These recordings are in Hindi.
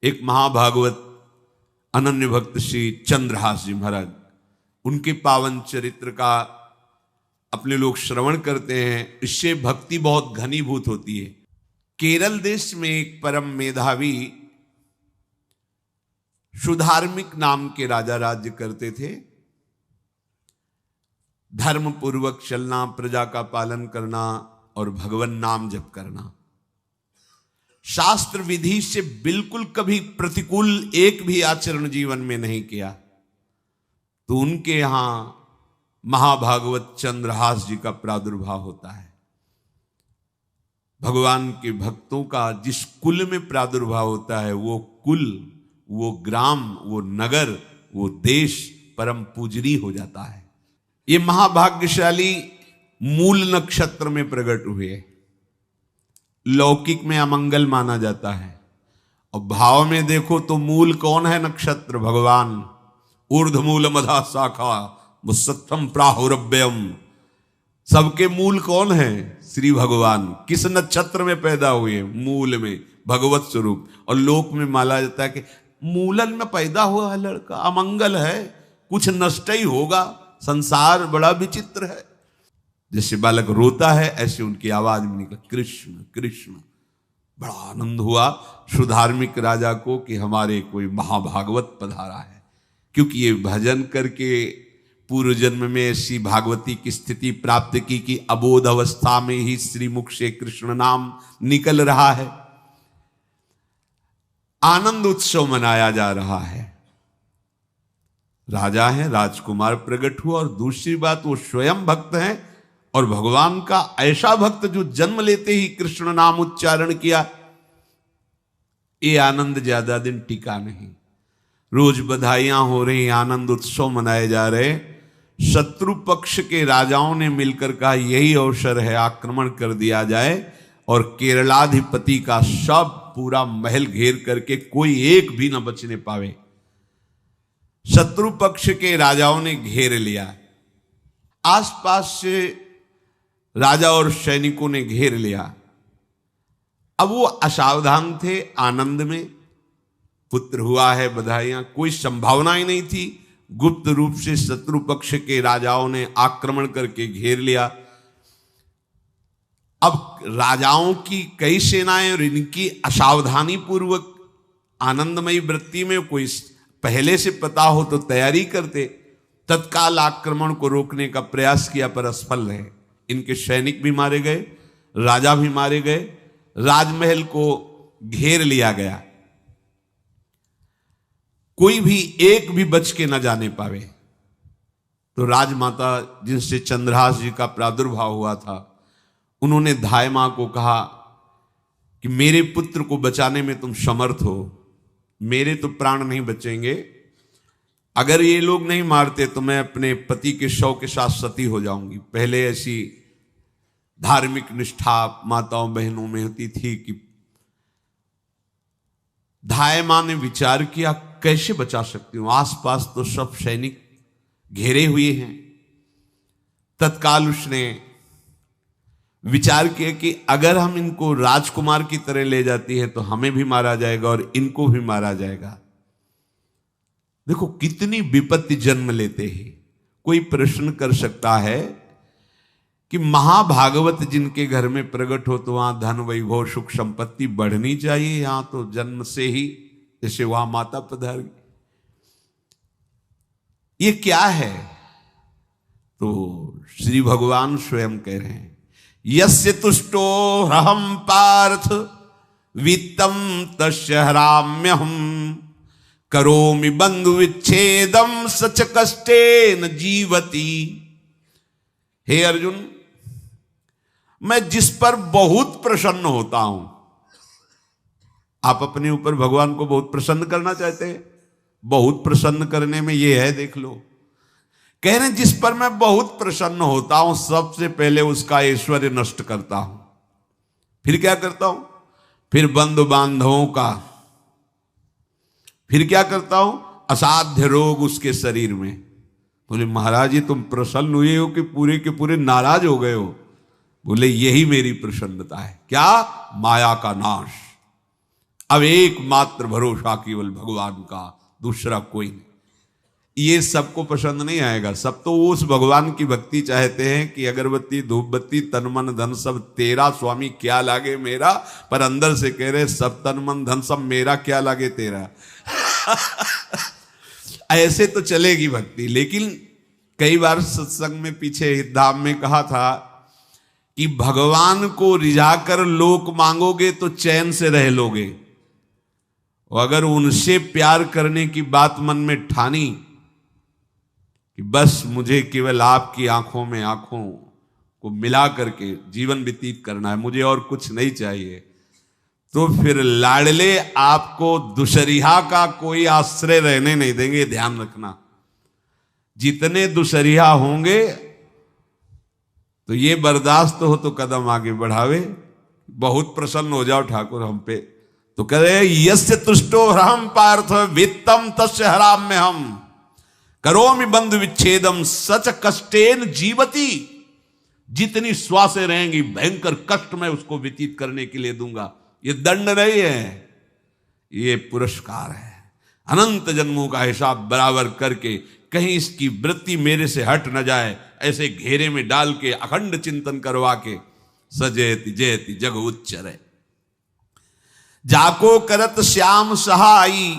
एक महाभागवत अनन्य भक्त श्री चंद्रहास जी महाराज, उनके पावन चरित्र का अपने लोग श्रवण करते हैं, इससे भक्ति बहुत घनीभूत होती है। केरल देश में एक परम मेधावी सुधार्मिक नाम के राजा राज्य करते थे। धर्म पूर्वक चलना, प्रजा का पालन करना और भगवान नाम जप करना, शास्त्र विधि से बिल्कुल कभी प्रतिकूल एक भी आचरण जीवन में नहीं किया। तो उनके यहां महाभागवत चंद्रहास जी का प्रादुर्भाव होता है। भगवान के भक्तों का जिस कुल में प्रादुर्भाव होता है, वो कुल, वो ग्राम, वो नगर, वो देश परम पूजनीय हो जाता है। ये महाभाग्यशाली मूल नक्षत्र में प्रकट हुए। लौकिक में अमंगल माना जाता है और भाव में देखो तो मूल कौन है? नक्षत्र भगवान। ऊर्ध्वमूल मधा शाखा मुसत्थम प्राहुरव्ययम। सबके मूल कौन है? श्री भगवान। किस नक्षत्र में पैदा हुए? मूल में, भगवत स्वरूप। और लोक में माना जाता है कि मूलन में पैदा हुआ है लड़का, अमंगल है, कुछ नष्ट ही होगा, संसार बड़ा विचित्र है। जैसे बालक रोता है ऐसे उनकी आवाज में निकला कृष्ण कृष्ण। बड़ा आनंद हुआ सुधार्मिक राजा को कि हमारे कोई महाभागवत पधारा है, क्योंकि ये भजन करके पूर्व जन्म में ऐसी भागवती की स्थिति प्राप्त की कि अबोध अवस्था में ही श्रीमुख से कृष्ण नाम निकल रहा है। आनंद उत्सव मनाया जा रहा है। राजा है, राजकुमार प्रकट हुआ, और दूसरी बात वो स्वयं भक्त हैं और भगवान का ऐसा भक्त जो जन्म लेते ही कृष्ण नाम उच्चारण किया। ये आनंद ज्यादा दिन टिका नहीं। रोज बधाइयां हो रही, आनंद उत्सव मनाए जा रहे। शत्रु पक्ष के राजाओं ने मिलकर कहा यही अवसर है, आक्रमण कर दिया जाए और केरलाधिपति का सब पूरा महल घेर करके कोई एक भी न बचने पावे। शत्रु पक्ष के राजाओं ने घेर लिया। आसपास से राजा और सैनिकों ने घेर लिया। अब वो असावधान थे, आनंद में पुत्र हुआ है, बधाइयां, कोई संभावना ही नहीं थी। गुप्त रूप से शत्रु पक्ष के राजाओं ने आक्रमण करके घेर लिया। अब राजाओं की कई सेनाएं और इनकी असावधानी पूर्वक आनंदमयी वृत्ति में कोई पहले से पता हो तो तैयारी करते, तत्काल आक्रमण को रोकने का प्रयास किया पर असफल रहे। इनके सैनिक भी मारे गए, राजा भी मारे गए, राजमहल को घेर लिया गया, कोई भी एक भी बच के न जाने पावे। तो राजमाता जिनसे चंद्रहास जी का प्रादुर्भाव हुआ था, उन्होंने धाय मां को कहा कि मेरे पुत्र को बचाने में तुम समर्थ हो, मेरे तो प्राण नहीं बचेंगे, अगर ये लोग नहीं मारते तो मैं अपने पति के शव के साथ सती हो जाऊंगी। पहले ऐसी धार्मिक निष्ठा माताओं बहनों में होती थी कि धाय मां ने विचार किया कैसे बचा सकती हूं, आसपास तो सब सैनिक घेरे हुए हैं। तत्काल उसने विचार किया कि अगर हम इनको राजकुमार की तरह ले जाती है तो हमें भी मारा जाएगा और इनको भी मारा जाएगा। देखो कितनी विपत्ति जन्म लेते हैं। कोई प्रश्न कर सकता है कि महाभागवत जिनके घर में प्रकट हो तो वहां धन वैभव सुख संपत्ति बढ़नी चाहिए, यहां तो जन्म से ही जैसे वहां माता पधार, ये क्या है? तो श्री भगवान स्वयं कह रहे हैं यस्य तुष्टो रहम पार्थ वित्तम तस्य हराम्यहम करोमि बंधु विच्छेदम सच कष्टेन जीवति। हे अर्जुन, मैं जिस पर बहुत प्रसन्न होता हूं, आप अपने ऊपर भगवान को बहुत प्रसन्न करना चाहते हैं, बहुत प्रसन्न करने में ये है, देख लो। कह रहे हैं जिस पर मैं बहुत प्रसन्न होता हूं, सबसे पहले उसका ऐश्वर्य नष्ट करता हूं। फिर क्या करता हूं? फिर बंधु बांधवों का, फिर क्या करता हूं? असाध्य रोग उसके शरीर में। बोले महाराज जी तुम प्रसन्न हुए हो कि पूरे के पूरे नाराज हो गए हो? बोले यही मेरी प्रसन्नता है। क्या? माया का नाश, अब एकमात्र भरोसा केवल भगवान का, दूसरा कोई नहीं। ये सबको पसंद नहीं आएगा। सब तो उस भगवान की भक्ति चाहते हैं कि अगरबत्ती धूप बत्ती तन मन धन सब तेरा स्वामी, क्या लागे मेरा। पर अंदर से कह रहे सब तन मन धन सब मेरा, क्या लागे तेरा। ऐसे तो चलेगी भक्ति। लेकिन कई बार सत्संग में पीछे धाम में कहा था कि भगवान को रिझाकर लोक मांगोगे तो चैन से रह लोगे, और अगर उनसे प्यार करने की बात मन में ठानी कि बस मुझे केवल आपकी आंखों में आंखों को मिला करके जीवन व्यतीत करना है, मुझे और कुछ नहीं चाहिए, तो फिर लाडले आपको दुशरिहा का कोई आश्रय रहने नहीं देंगे। ध्यान रखना, जितने दुशरिहा होंगे तो ये बर्दाश्त हो तो कदम आगे बढ़ावे। बहुत प्रसन्न हो जाओ ठाकुर हम पे तो कह रहे यस्य तुष्टो हम पार्थ वित्तम तस्य हराम में हम करोमि बंधु विच्छेदम सच कष्टेन जीवती। जितनी श्वासें रहेंगी भयंकर कष्ट मैं उसको व्यतीत करने के लिए दूंगा। ये दंड नहीं है, ये पुरस्कार है। अनंत जन्मों का हिसाब बराबर करके कहीं इसकी वृत्ति मेरे से हट न जाए, ऐसे घेरे में डाल के अखंड चिंतन करवा के सजयति जयति जग उच्चरे। जाको करत श्याम सहाई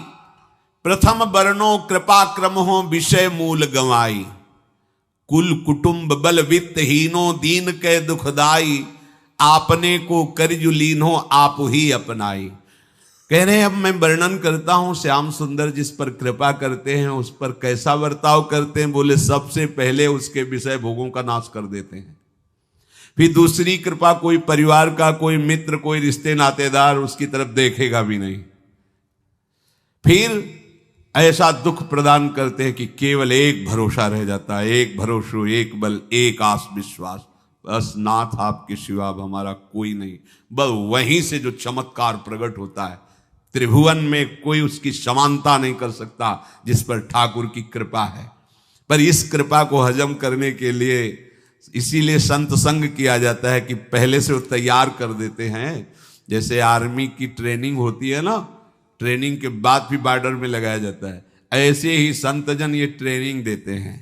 प्रथम वर्णो कृपा क्रम हो विषय मूल गवाई। कुल कुटुंब बल वित्त हीनो दीन के दुखदाई। आपने को करजु लीनो आप ही अपनाई। कह रहे हैं अब मैं वर्णन करता हूं श्याम सुंदर जिस पर कृपा करते हैं उस पर कैसा बर्ताव करते हैं। बोले सबसे पहले उसके विषय भोगों का नाश कर देते हैं। फिर दूसरी कृपा कोई परिवार का, कोई मित्र, कोई रिश्ते नातेदार उसकी तरफ देखेगा भी नहीं। फिर ऐसा दुख प्रदान करते हैं कि केवल एक भरोसा रह जाता है, एक भरोसा, एक बल, एक आस विश्वास, बस नाथ आपके सिवा अब हमारा कोई नहीं। बस वहीं से जो चमत्कार प्रकट होता है, त्रिभुवन में कोई उसकी समानता नहीं कर सकता जिस पर ठाकुर की कृपा है। पर इस कृपा को हजम करने के लिए इसीलिए संत संग किया जाता है कि पहले से वो तैयार कर देते हैं। जैसे आर्मी की ट्रेनिंग होती है ना, ट्रेनिंग के बाद भी बॉर्डर में लगाया जाता है, ऐसे ही संतजन ये ट्रेनिंग देते हैं।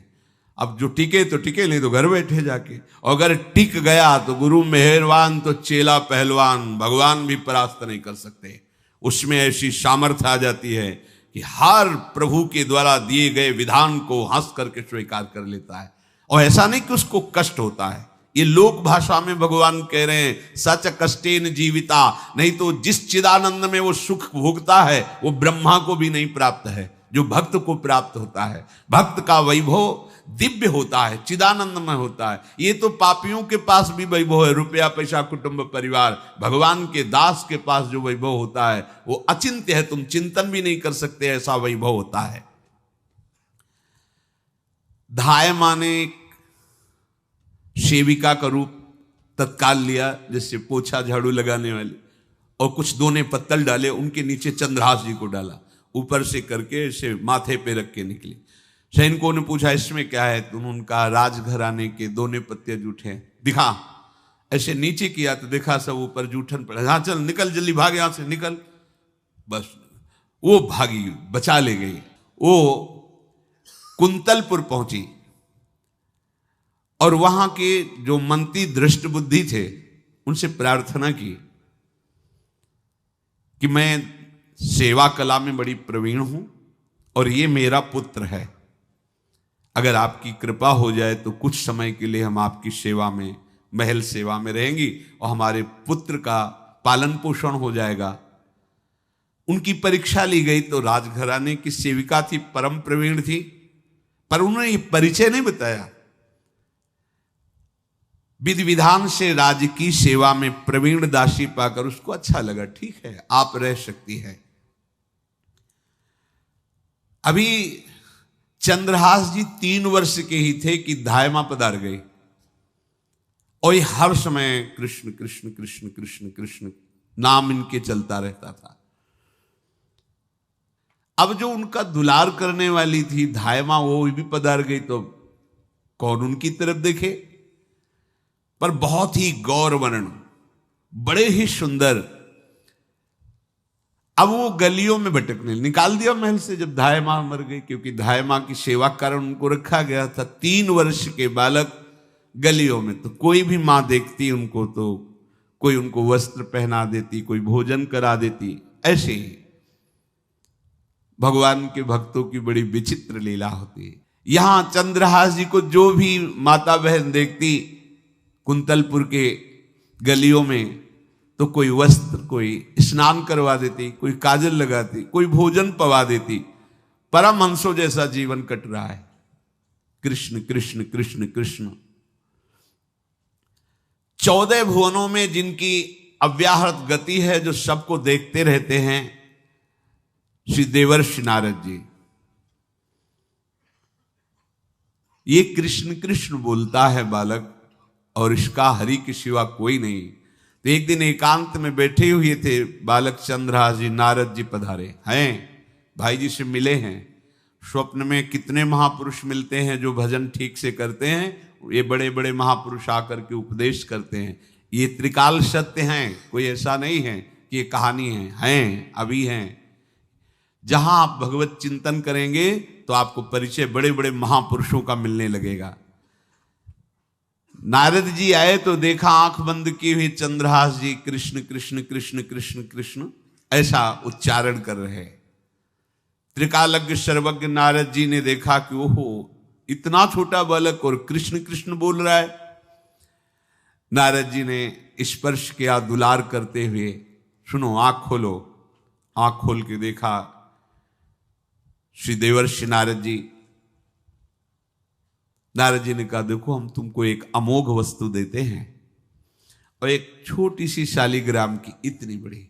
अब जो टिके तो टिके, नहीं तो घर बैठे जाके। और अगर टिक गया तो गुरु मेहरबान, तो चेला पहलवान, भगवान भी परास्त नहीं कर सकते। उसमें ऐसी सामर्थ्य आ जाती है कि हर प्रभु के द्वारा दिए गए विधान को हंस करके स्वीकार कर लेता है। और ऐसा नहीं कि उसको कष्ट होता है। ये लोक भाषा में भगवान कह रहे हैं सच कष्टेन जीविता। नहीं तो जिस चिदानंद में वो सुख भोगता है वो ब्रह्मा को भी नहीं प्राप्त है जो भक्त को प्राप्त होता है। भक्त का वैभव दिव्य होता है, चिदानंदमय होता है। ये तो पापियों के पास भी वैभव है, रुपया पैसा कुटुंब परिवार। भगवान के दास के पास जो वैभव होता है वो अचिंत्य है, तुम चिंतन भी नहीं कर सकते, ऐसा वैभव होता है। धाय माने सेविका का रूप तत्काल लिया, जिससे पोछा झाड़ू लगाने वाले, और कुछ दोने पत्तल डाले, उनके नीचे चंद्रहास जी को डाला, ऊपर से करके इसे माथे पे रख के निकले। सैनिकों ने पूछा इसमें क्या है, तो उनका राजघराने के दोने पत्ते जूठे दिखा। ऐसे नीचे किया तो देखा सब ऊपर जूठन पड़ा। हाँ चल निकल, जल्दी भाग यहां से निकल। बस वो भागी, बचा ले गई। वो कुंतलपुर पहुंची और वहां के जो मंत्री दृष्ट बुद्धि थे उनसे प्रार्थना की कि मैं सेवा कला में बड़ी प्रवीण हूं और ये मेरा पुत्र है, अगर आपकी कृपा हो जाए तो कुछ समय के लिए हम आपकी सेवा में, महल सेवा में रहेंगी और हमारे पुत्र का पालन पोषण हो जाएगा। उनकी परीक्षा ली गई तो राजघराने की सेविका थी, परम प्रवीण थी, पर उन्होंने ये परिचय नहीं बताया। विधि विधान से राज्य की सेवा में प्रवीण दासी पाकर उसको अच्छा लगा, ठीक है आप रह सकती है। अभी चंद्रहास जी 3 वर्ष के ही थे कि धायमा पधार गई और ये हर समय कृष्ण कृष्ण कृष्ण कृष्ण कृष्ण नाम इनके चलता रहता था। अब जो उनका दुलार करने वाली थी धायमा, वो भी पधार गई तो कौन उनकी तरफ देखे। पर बहुत ही गौर वर्ण, बड़े ही सुंदर। अब वो गलियों में भटकने, निकाल दिया महल से जब धाय माँ मर गई, क्योंकि धाय माँ की सेवा कारण उनको रखा गया था। 3 वर्ष के बालक गलियों में, तो कोई भी माँ देखती उनको तो कोई उनको वस्त्र पहना देती, कोई भोजन करा देती। ऐसे ही भगवान के भक्तों की बड़ी विचित्र लीला होती है। यहां चंद्रहास जी को जो भी माता बहन देखती कुंतलपुर के गलियों में, तो कोई वस्त्र, कोई स्नान करवा देती, कोई काजल लगाती, कोई भोजन पवा देती। परमहंसों जैसा जीवन कट रहा है। कृष्ण कृष्ण कृष्ण कृष्ण। 14 भुवनों में जिनकी अव्याहत गति है, जो सबको देखते रहते हैं, श्री देवर्षि नारद जी। ये कृष्ण कृष्ण बोलता है बालक, और इसका हरि के सिवा कोई नहीं। तो एक दिन एकांत में बैठे हुए थे बालक चंद्रहास जी, नारद जी पधारे हैं, भाई जी से मिले हैं। स्वप्न में कितने महापुरुष मिलते हैं जो भजन ठीक से करते हैं, ये बड़े बड़े महापुरुष आकर के उपदेश करते हैं। ये त्रिकाल सत्य हैं, कोई ऐसा नहीं है कि ये कहानी हैं, अभी हैं। जहां आप भगवत चिंतन करेंगे तो आपको परिचय बड़े बड़े महापुरुषों का मिलने लगेगा। नारद जी आए तो देखा आंख बंद की हुई चंद्रहास जी कृष्ण कृष्ण कृष्ण कृष्ण कृष्ण ऐसा उच्चारण कर रहे। त्रिकालज्ञ सर्वज्ञ नारद जी ने देखा कि ओहो, इतना छोटा बालक और कृष्ण कृष्ण बोल रहा है। नारद जी ने स्पर्श किया दुलार करते हुए, सुनो आंख खोलो। आंख खोल के देखा श्री देवर्षि नारद जी। नारद जी ने कहा, देखो हम तुमको एक अमोघ वस्तु देते हैं, और एक छोटी सी शालिग्राम की, इतनी बड़ी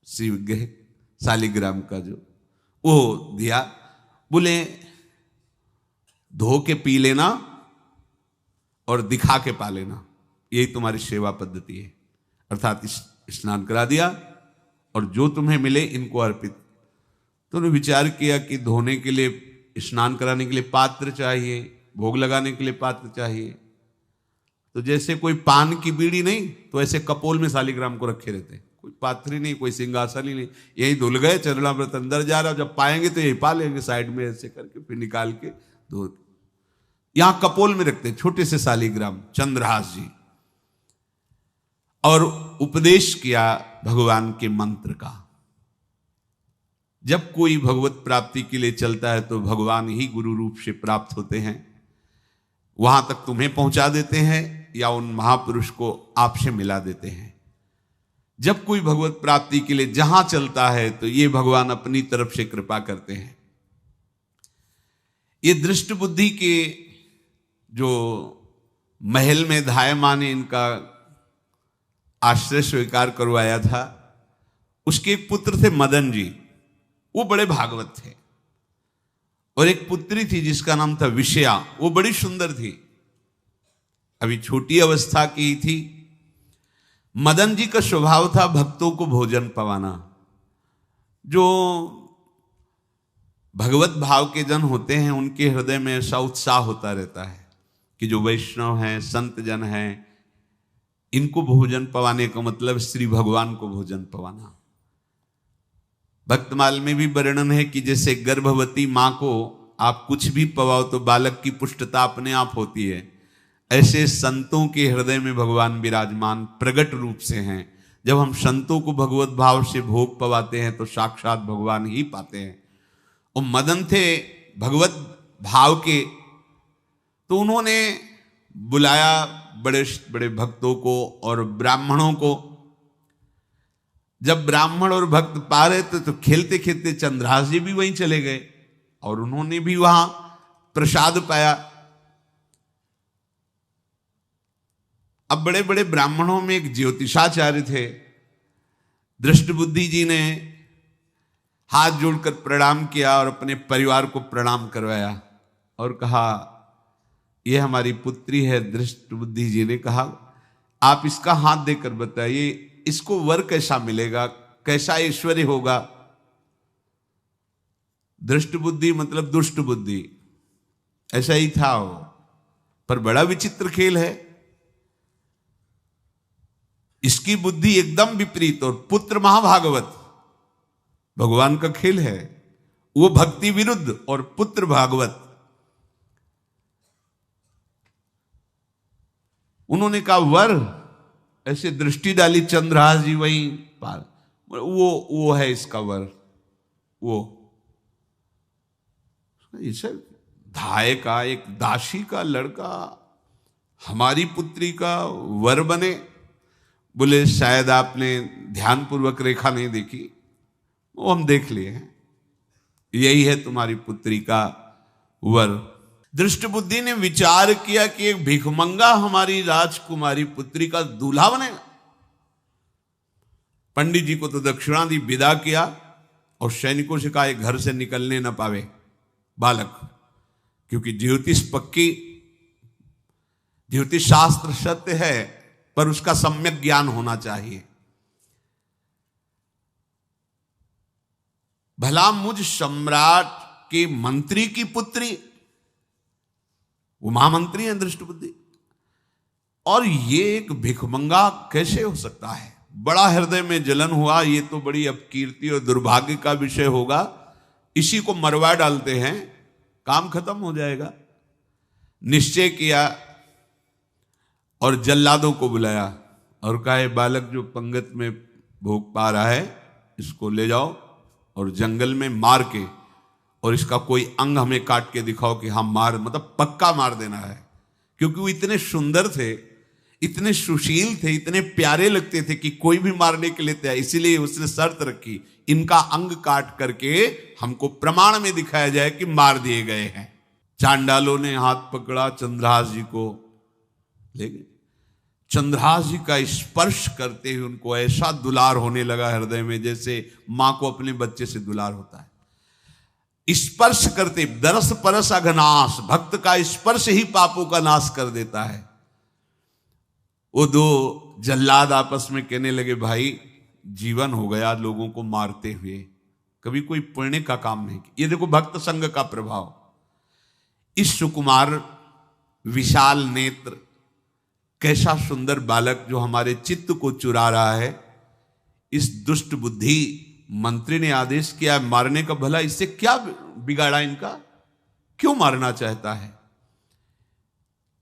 शिवगह शालिग्राम का जो वो दिया। बोले धो के पी लेना और दिखा के पा लेना, यही तुम्हारी सेवा पद्धति है। अर्थात स्नान करा दिया और जो तुम्हें मिले इनको अर्पित। तो उन्होंने विचार किया कि धोने के लिए, स्नान कराने के लिए पात्र चाहिए, भोग लगाने के लिए पात्र चाहिए। तो जैसे कोई पान की बीड़ी नहीं, तो ऐसे कपोल में शालिग्राम को रखे रहते, कोई पात्र ही नहीं, कोई सिंहासन ही नहीं, यही धुल गए। चरणामृत अंदर जा रहा, जब पाएंगे तो यही पा लेंगे, साइड में ऐसे करके फिर निकाल के धो। यहां कपोल में रखते छोटे से शालिग्राम चंद्रहास जी, और उपदेश किया भगवान के मंत्र का। जब कोई भगवत प्राप्ति के लिए चलता है तो भगवान ही गुरु रूप से प्राप्त होते हैं, वहां तक तुम्हें पहुंचा देते हैं या उन महापुरुष को आपसे मिला देते हैं। जब कोई भगवत प्राप्ति के लिए जहां चलता है तो ये भगवान अपनी तरफ से कृपा करते हैं। ये दृष्ट बुद्धि के जो महल में धाय माँ ने इनका आश्रय स्वीकार करवाया था, उसके एक पुत्र थे मदन जी, वो बड़े भागवत थे। और एक पुत्री थी जिसका नाम था विषया, वो बड़ी सुंदर थी, अभी छोटी अवस्था की ही थी। मदन जी का स्वभाव था भक्तों को भोजन पवाना। जो भगवत भाव के जन होते हैं उनके हृदय में ऐसा उत्साह होता रहता है कि जो वैष्णव हैं, संत जन हैं, इनको भोजन पवाने का मतलब श्री भगवान को भोजन पवाना। भक्तमाल में भी वर्णन है कि जैसे गर्भवती मां को आप कुछ भी पवाओ तो बालक की पुष्टता अपने आप होती है, ऐसे संतों के हृदय में भगवान विराजमान प्रगट रूप से हैं। जब हम संतों को भगवत भाव से भोग पवाते हैं तो साक्षात भगवान ही पाते हैं। और मदन थे भगवत भाव के, तो उन्होंने बुलाया बड़े बड़े भक्तों को और ब्राह्मणों को। जब ब्राह्मण और भक्त पा रहे थे तो खेलते खेलते चंद्रहास जी भी वहीं चले गए और उन्होंने भी वहां प्रसाद पाया। अब बड़े बड़े ब्राह्मणों में एक ज्योतिषाचार्य थे। दृष्ट बुद्धि जी ने हाथ जोड़कर प्रणाम किया और अपने परिवार को प्रणाम करवाया और कहा, यह हमारी पुत्री है। दृष्ट बुद्धि जी ने कहा, आप इसका हाथ देकर बताइए, इसको वर कैसा मिलेगा, कैसा ऐश्वर्य होगा। दृष्ट बुद्धि मतलब दुष्ट बुद्धि, ऐसा ही था वो। पर बड़ा विचित्र खेल है, इसकी बुद्धि एकदम विपरीत और पुत्र महाभागवत। भगवान का खेल है। वो भक्ति विरुद्ध और पुत्र भागवत। उन्होंने कहा वर, ऐसे दृष्टि डाली चंद्रहास जी वहीं पार, वो है इसका वर। वो इसे धाय का एक दासी का लड़का हमारी पुत्री का वर बने। बोले शायद आपने ध्यानपूर्वक रेखा नहीं देखी, वो हम देख लिए हैं, यही है तुम्हारी पुत्री का वर। दृष्ट बुद्धि ने विचार किया कि एक भिखमंगा हमारी राजकुमारी पुत्री का दूल्हा बनेगा। पंडित जी को तो दक्षिणा दी, विदा किया और सैनिकों से कहा घर से निकलने न पावे बालक, क्योंकि ज्योतिष पक्की, ज्योतिष शास्त्र सत्य है, पर उसका सम्यक ज्ञान होना चाहिए। भला मुझ सम्राट के मंत्री की पुत्री, वो महामंत्री हैं दृष्ट बुद्धि, और ये एक भिखमंगा कैसे हो सकता है? बड़ा हृदय में जलन हुआ, ये तो बड़ी अपकीर्ति और दुर्भाग्य का विषय होगा, इसी को मरवा डालते हैं, काम खत्म हो जाएगा। निश्चय किया और जल्लादों को बुलाया और कहा ये बालक जो पंगत में भोग पा रहा है, इसको ले जाओ और जंगल में मार के, और इसका कोई अंग हमें काट के दिखाओ कि हाँ मार, मतलब पक्का मार देना है। क्योंकि वो इतने सुंदर थे, इतने सुशील थे, इतने प्यारे लगते थे कि कोई भी मारने के लिए तैयार। इसीलिए उसने शर्त रखी, इनका अंग काट करके हमको प्रमाण में दिखाया जाए कि मार दिए गए हैं। चांडालों ने हाथ पकड़ा, चंद्रहास जी को ले गए। चंद्रहास जी का स्पर्श करते हुए उनको ऐसा दुलार होने लगा हृदय में, जैसे मां को अपने बच्चे से दुलार होता है। स्पर्श करते, दरस परस अघनाश, भक्त का स्पर्श ही पापों का नाश कर देता है। वो दो जल्लाद आपस में कहने लगे भाई जीवन हो गया लोगों को मारते हुए, कभी कोई पुण्य का काम नहीं किया। ये देखो भक्त संग का प्रभाव। इस सुकुमार विशाल नेत्र, कैसा सुंदर बालक जो हमारे चित्त को चुरा रहा है, इस दुष्ट बुद्धि मंत्री ने आदेश किया मारने का। भला इससे क्या बिगाड़ा इनका, क्यों मारना चाहता है?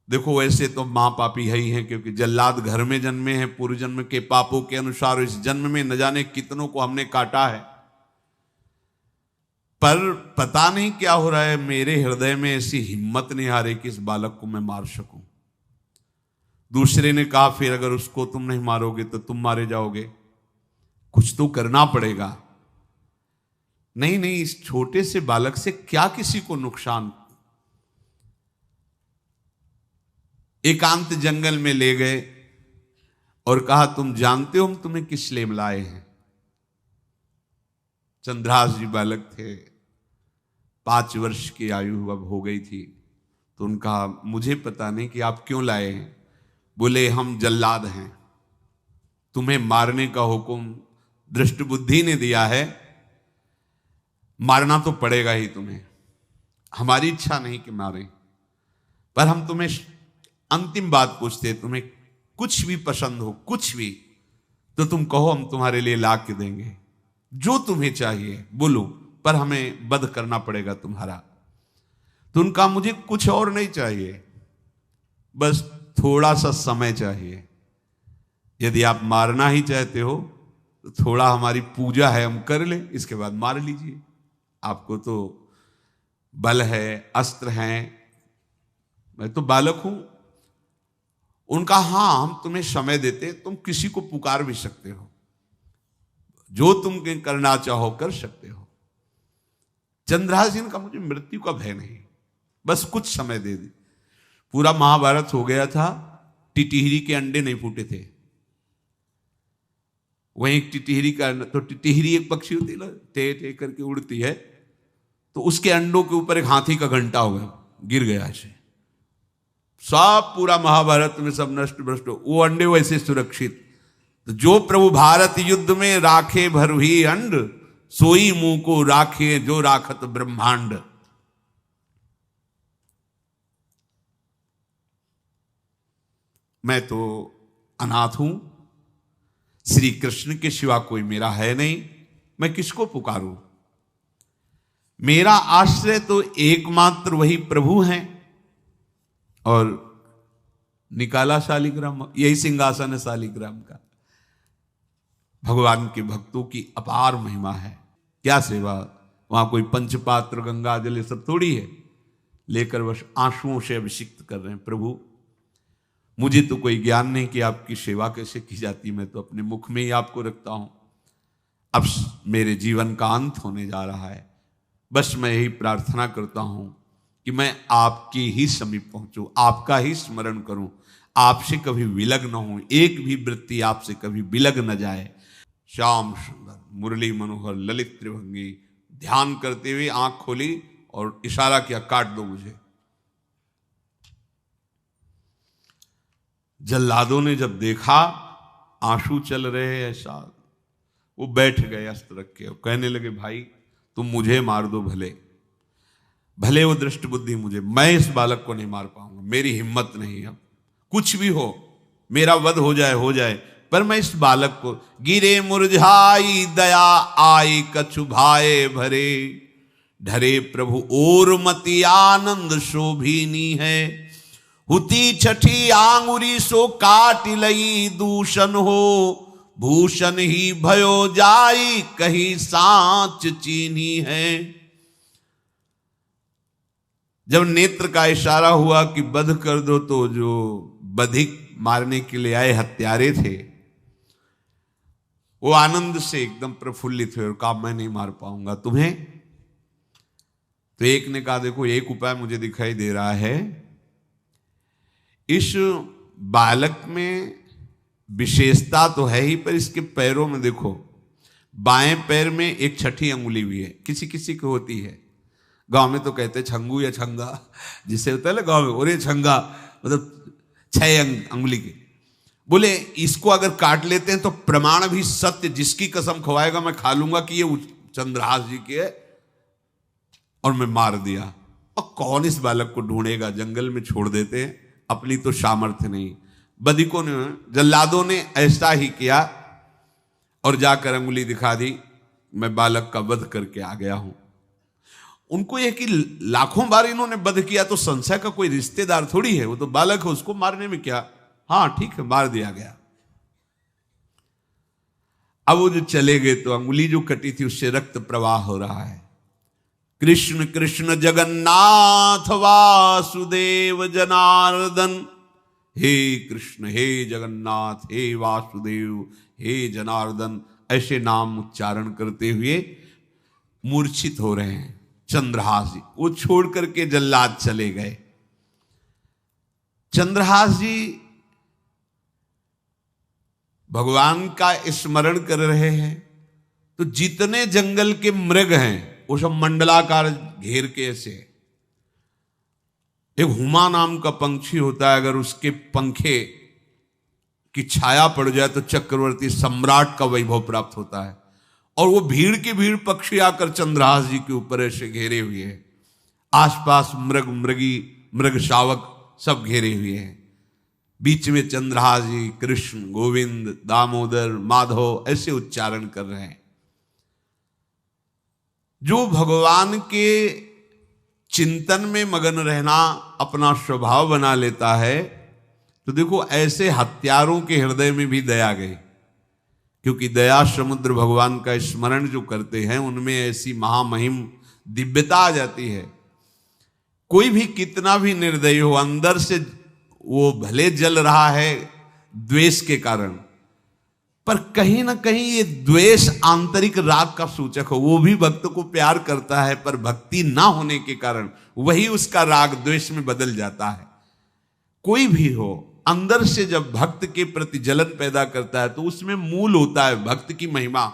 देखो वैसे तो मां पापी है ही है, क्योंकि जल्लाद घर में जन्मे हैं, पूर्व जन्म के पापों के अनुसार इस जन्म में न जाने कितनों को हमने काटा है। पर पता नहीं क्या हो रहा है, मेरे हृदय में ऐसी हिम्मत नहीं आ रही कि इस बालक को मैं मार सकूं। दूसरे ने कहा फिर अगर उसको तुम नहीं मारोगे तो तुम मारे जाओगे, कुछ तो करना पड़ेगा। नहीं नहीं, इस छोटे से बालक से क्या किसी को नुकसान। एकांत जंगल में ले गए और कहा तुम जानते हो हम तुम्हें किस लिए लाए हैं? चंद्रहास जी बालक थे, 5 वर्ष की आयु अब हो गई थी। तो उनका मुझे पता नहीं कि आप क्यों लाए हैं। बोले हम जल्लाद हैं, तुम्हें मारने का हुक्म दृष्ट बुद्धि ने दिया है, मारना तो पड़ेगा ही तुम्हें। हमारी इच्छा नहीं कि मारें, पर हम तुम्हें अंतिम बात पूछते, तुम्हें कुछ भी पसंद हो, कुछ भी, तो तुम कहो, हम तुम्हारे लिए ला के देंगे। जो तुम्हें चाहिए बोलो, पर हमें वध करना पड़ेगा तुम्हारा। तो उनका मुझे कुछ और नहीं चाहिए, बस थोड़ा सा समय चाहिए। यदि आप मारना ही चाहते हो तो थोड़ा हमारी पूजा है हम कर लें, इसके बाद मार लीजिए। आपको तो बल है, अस्त्र हैं, मैं तो बालक हूं। उनका हाँ हम तुम्हें समय देते, तुम किसी को पुकार भी सकते हो, जो तुम करना चाहो कर सकते हो। चंद्रहास जी का मुझे मृत्यु का भय नहीं, बस कुछ समय दे दी। पूरा महाभारत हो गया था, टिटिहरी के अंडे नहीं फूटे थे। वहीं टिटिहरी का, तो टिटिहरी एक पक्षी होती है ना, टे टे करके उड़ती है, तो उसके अंडों के ऊपर एक हाथी का घंटा हो गया, गिर गया ऐसे। सब पूरा महाभारत में सब नष्ट भ्रष्ट, वो अंडे वैसे सुरक्षित। तो जो प्रभु भारत युद्ध में राखे भरही अंड, सोई मुंह को राखे जो राखत ब्रह्मांड। मैं तो अनाथ हूं, श्री कृष्ण के सिवा कोई मेरा है नहीं। मैं किसको पुकारूं? मेरा आश्रय तो एकमात्र वही प्रभु हैं। और निकाला शालिग्राम, यही सिंहासन है शालिग्राम का। भगवान के भक्तों की अपार महिमा है। क्या सेवा, वहां कोई पंचपात्र गंगा जल ये सब थोड़ी है, लेकर बस आंसुओं से अभिषिक्त कर रहे हैं। प्रभु मुझे तो कोई ज्ञान नहीं कि आपकी सेवा कैसे की जाती, मैं तो अपने मुख में ही आपको रखता हूं। अब मेरे जीवन का अंत होने जा रहा है, बस मैं यही प्रार्थना करता हूं कि मैं आपके ही समीप पहुंचूं, आपका ही स्मरण करूं, आपसे कभी विलग न हो, एक भी वृत्ति आपसे कभी विलग न जाए। श्याम सुंदर मुरली मनोहर ललित त्रिभंगी ध्यान करते हुए आंख खोली और इशारा किया, काट दो मुझे। जल्लादों ने जब देखा आंसू चल रहे ऐसा, वो बैठ गए अस्त्र रख के, कहने लगे भाई तुम मुझे मार दो, भले भले वो दृष्ट बुद्धि मुझे, मैं इस बालक को नहीं मार पाऊंगा, मेरी हिम्मत नहीं। अब कुछ भी हो, मेरा वध हो जाए, पर मैं इस बालक को, गिरे मुरझाई दया आई कछु भाए भरे, ढरे प्रभु और मति आनंद शोभिनी है, हुती छठी आंगुरी सो काट लई दूषण हो, भूषण ही भयो जाई कहीं सांच चीनी है। जब नेत्र का इशारा हुआ कि वध कर दो, तो जो बधिक मारने के लिए आए हत्यारे थे वो आनंद से एकदम प्रफुल्लित हुए और कहा मैं नहीं मार पाऊंगा तुम्हें। तो एक ने कहा देखो एक उपाय मुझे दिखाई दे रहा है, इस बालक में विशेषता तो है ही, पर इसके पैरों में देखो, बाएं पैर में एक छठी अंगुली भी है, किसी किसी को होती है। गांव में तो कहते हैं छंगू या छंगा, जिसे होता है ना गांव में, और ये छंगा मतलब 6 अंगुली के। बोले इसको अगर काट लेते हैं तो प्रमाण भी सत्य, जिसकी कसम खवाएगा मैं खा लूंगा कि ये चंद्रहास जी के है, और मैं मार दिया। और कौन इस बालक को ढूंढेगा, जंगल में छोड़ देते हैं, अपनी तो सामर्थ्य नहीं। बधिकों ने, जल्लादों ने ऐसा ही किया और जाकर अंगुली दिखा दी, मैं बालक का वध करके आ गया हूं। उनको यह कि लाखों बार इन्होंने वध किया तो संशय का कोई रिश्तेदार थोड़ी है, वो तो बालक है, उसको मारने में क्या, हाँ ठीक है मार दिया गया। अब वो जो चले गए तो अंगुली जो कटी थी उससे रक्त प्रवाह हो रहा है। कृष्ण कृष्ण जगन्नाथ वासुदेव जनार्दन, हे कृष्ण हे जगन्नाथ हे वासुदेव हे जनार्दन, ऐसे नाम उच्चारण करते हुए मूर्छित हो रहे हैं चंद्रहास जी। वो छोड़ करके जल्लाद चले गए। चंद्रहास जी भगवान का स्मरण कर रहे हैं, तो जितने जंगल के मृग हैं वो सब मंडलाकार घेर के ऐसे। एक हुमा नाम का पंछी होता है, अगर उसके पंखे की छाया पड़ जाए तो चक्रवर्ती सम्राट का वैभव प्राप्त होता है। और वो भीड़ की भीड़ पक्षी आकर चंद्रहास जी के ऊपर ऐसे घेरे हुए हैं, आसपास मृग मृगी मृग शावक सब घेरे हुए हैं। बीच में चंद्रहास जी कृष्ण गोविंद दामोदर माधव ऐसे उच्चारण कर रहे हैं। जो भगवान के चिंतन में मगन रहना अपना स्वभाव बना लेता है, तो देखो ऐसे हत्यारों के हृदय में भी दया गई, क्योंकि दया समुद्र भगवान का स्मरण जो करते हैं उनमें ऐसी महामहिम दिव्यता आ जाती है। कोई भी कितना भी निर्दयी हो, अंदर से वो भले जल रहा है द्वेष के कारण, पर कहीं ना कहीं ये द्वेष आंतरिक राग का सूचक हो। वो भी भक्त को प्यार करता है, पर भक्ति ना होने के कारण वही उसका राग द्वेष में बदल जाता है। कोई भी हो, अंदर से जब भक्त के प्रति जलन पैदा करता है तो उसमें मूल होता है भक्त की महिमा,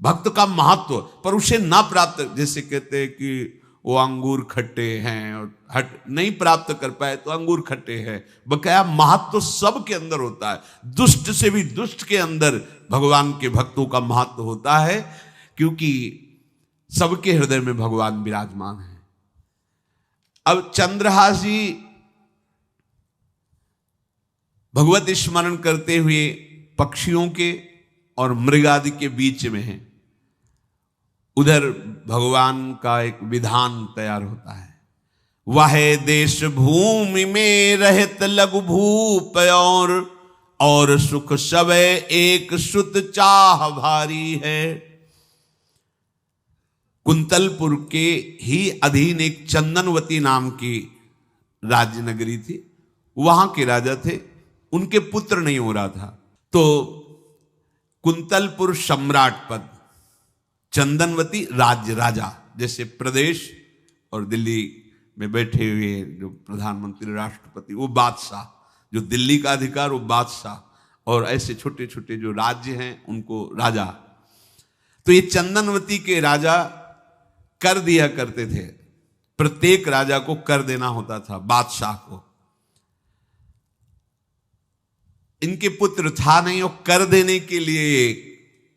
भक्त का महत्व, पर उसे ना प्राप्त, जैसे कहते हैं कि वो अंगूर खट्टे हैं और हट नहीं प्राप्त कर पाए तो अंगूर खट्टे हैं। बकाया महत्व तो सब के अंदर होता है, दुष्ट से भी दुष्ट के अंदर भगवान के भक्तों का महत्व होता है, क्योंकि सबके हृदय में भगवान विराजमान है। अब चंद्रहास जी भगवत स्मरण करते हुए पक्षियों के और मृग आदि के बीच में हैं। उधर भगवान का एक विधान तैयार होता है। वह देश भूमि में रहत लघु भूप और सुख सब एक सुत चाह भारी है। कुंतलपुर के ही अधीन एक चंदनवती नाम की राज्य नगरी थी। वहां के राजा थे, उनके पुत्र नहीं हो रहा था, तो कुंतलपुर सम्राट पद, चंदनवती राज्य राजा, जैसे प्रदेश और दिल्ली में बैठे हुए जो प्रधानमंत्री राष्ट्रपति वो बादशाह, जो दिल्ली का अधिकार वो बादशाह, और ऐसे छोटे छोटे जो राज्य हैं उनको राजा। तो ये चंदनवती के राजा कर दिया करते थे, प्रत्येक राजा को कर देना होता था, बादशाह को। इनके पुत्र था नहीं और कर देने के लिए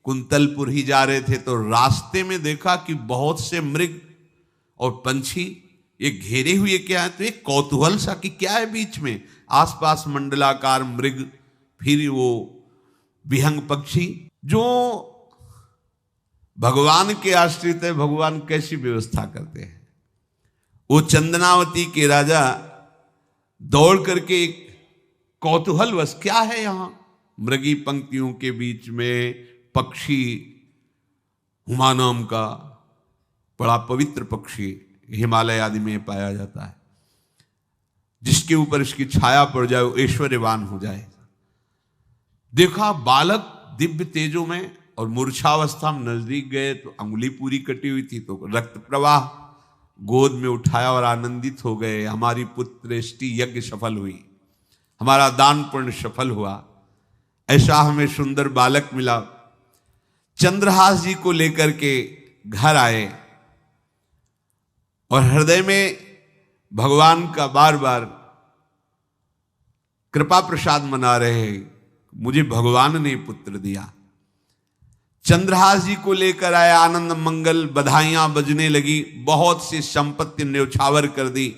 कुंतलपुर ही जा रहे थे, तो रास्ते में देखा कि बहुत से मृग और पंछी ये घेरे हुए क्या है, तो एक कौतूहल सा कि क्या है बीच में, आसपास मंडलाकार मृग, फिर वो विहंग पक्षी जो भगवान के आश्रित है, भगवान कैसी व्यवस्था करते हैं। वो चंदनावती के राजा दौड़ करके कौतूहलवश, क्या है यहां, मृगी पंक्तियों के बीच में पक्षी, हुमा नाम का बड़ा पवित्र पक्षी हिमालय आदि में पाया जाता है, जिसके ऊपर इसकी छाया पड़ जाए वो ऐश्वर्यवान हो जाए। देखा बालक दिव्य तेजों में, और मूर्छावस्था में नजदीक गए तो अंगुली पूरी कटी हुई थी, तो रक्त प्रवाह, गोद में उठाया और आनंदित हो गए, हमारी पुत्रेष्टि यज्ञ सफल हुई, हमारा दान पुण्य सफल हुआ, ऐसा हमें सुंदर बालक मिला। चंद्रहास जी को लेकर के घर आए और हृदय में भगवान का बार बार कृपा प्रसाद मना रहे, मुझे भगवान ने पुत्र दिया। चंद्रहास जी को लेकर आए, आनंद मंगल बधाइयां बजने लगी, बहुत सी संपत्ति न्यौछावर कर दी।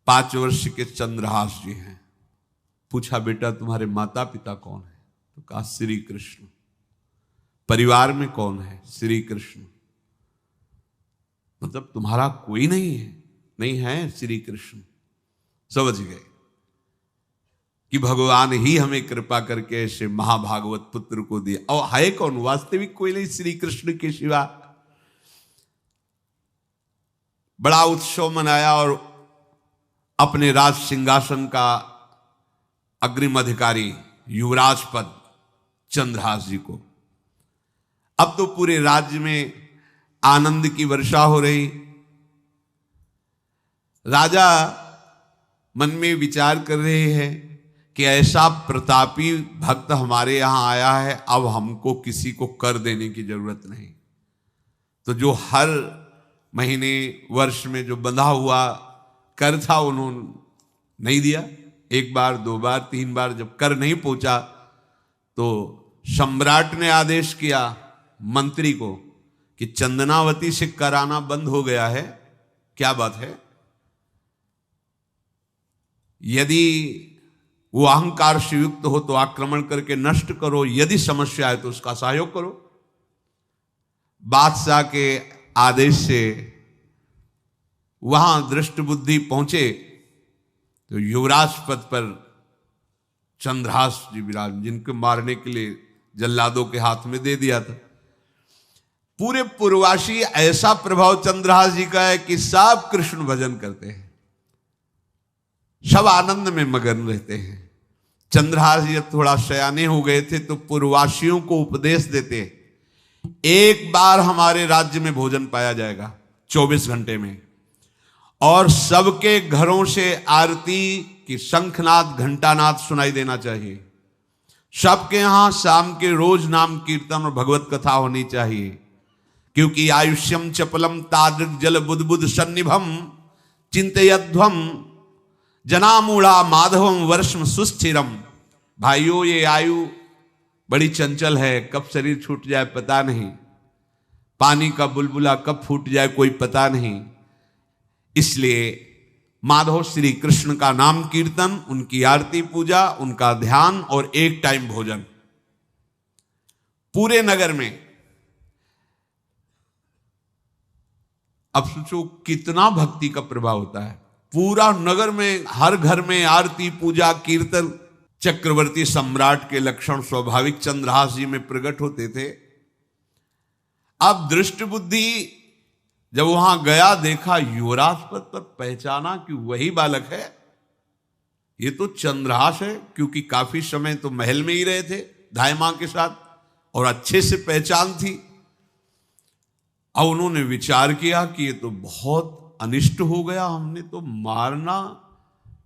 5 वर्ष के चंद्रहास जी हैं। पूछा बेटा तुम्हारे माता पिता कौन है, तो कहा श्री कृष्ण। परिवार में कौन है, श्री कृष्ण। मतलब तुम्हारा कोई नहीं है, नहीं है श्री कृष्ण। समझ गए कि भगवान ही हमें कृपा करके ऐसे महाभागवत पुत्र को दिया। और है कौन, वास्तविक कोई नहीं श्री कृष्ण के सिवा। बड़ा उत्सव मनाया और अपने राज सिंहासन का अग्रिम अधिकारी युवराज पद चंद्रहास जी को। अब तो पूरे राज्य में आनंद की वर्षा हो रही। राजा मन में विचार कर रहे हैं कि ऐसा प्रतापी भक्त हमारे यहां आया है, अब हमको किसी को कर देने की जरूरत नहीं। तो जो हर महीने वर्ष में जो बंधा हुआ कर था उन्होंने नहीं दिया। 1 बार 2 बार 3 बार जब कर नहीं पहुंचा तो सम्राट ने आदेश किया मंत्री को कि चंदनावती से कराना बंद हो गया है। क्या बात है? यदि वो अहंकार से युक्त हो तो आक्रमण करके नष्ट करो, यदि समस्या है तो उसका सहयोग करो। बादशाह के आदेश से वहां दृष्ट बुद्धि पहुंचे तो युवराज पद पर चंद्रहास जी विराज, जिनको मारने के लिए जल्लादों के हाथ में दे दिया था। पूरे पूर्वासी ऐसा प्रभाव चंद्रहास जी का है कि सब कृष्ण भजन करते हैं, सब आनंद में मगन रहते हैं। चंद्रहास जी जब थोड़ा सयाने हो गए थे तो पूर्ववासियों को उपदेश देते, 1 बार हमारे राज्य में भोजन पाया जाएगा 24 घंटे में, और सबके घरों से आरती की शंखनाद घंटानाद सुनाई देना चाहिए। सबके यहां शाम के रोज नाम कीर्तन और भगवत कथा होनी चाहिए, क्योंकि आयुष्यम चपलम तादृक जल बुद्बुद सन्निभम चिंतयध्वम जनामूढ़ा माधवम वर्षम सुस्थिरम। भाइयों, ये आयु बड़ी चंचल है, कब शरीर छूट जाए पता नहीं, पानी का बुलबुला कब फूट जाए कोई पता नहीं। इसलिए माधव श्री कृष्ण का नाम कीर्तन, उनकी आरती पूजा, उनका ध्यान और 1 टाइम भोजन। पूरे नगर में अब सोचो कितना भक्ति का प्रभाव होता है। पूरा नगर में, हर घर में आरती, पूजा, कीर्तन। चक्रवर्ती सम्राट के लक्षण स्वाभाविक चंद्रहास जी में प्रकट होते थे। अब दृष्ट बुद्धि जब वहां गया, देखा युवराज पद पर, पहचाना कि वही बालक है, ये तो चंद्रहास है, क्योंकि काफी समय तो महल में ही रहे थे दाई मां के साथ और अच्छे से पहचान थी। अब उन्होंने विचार किया कि ये तो बहुत अनिष्ट हो गया, हमने तो मारना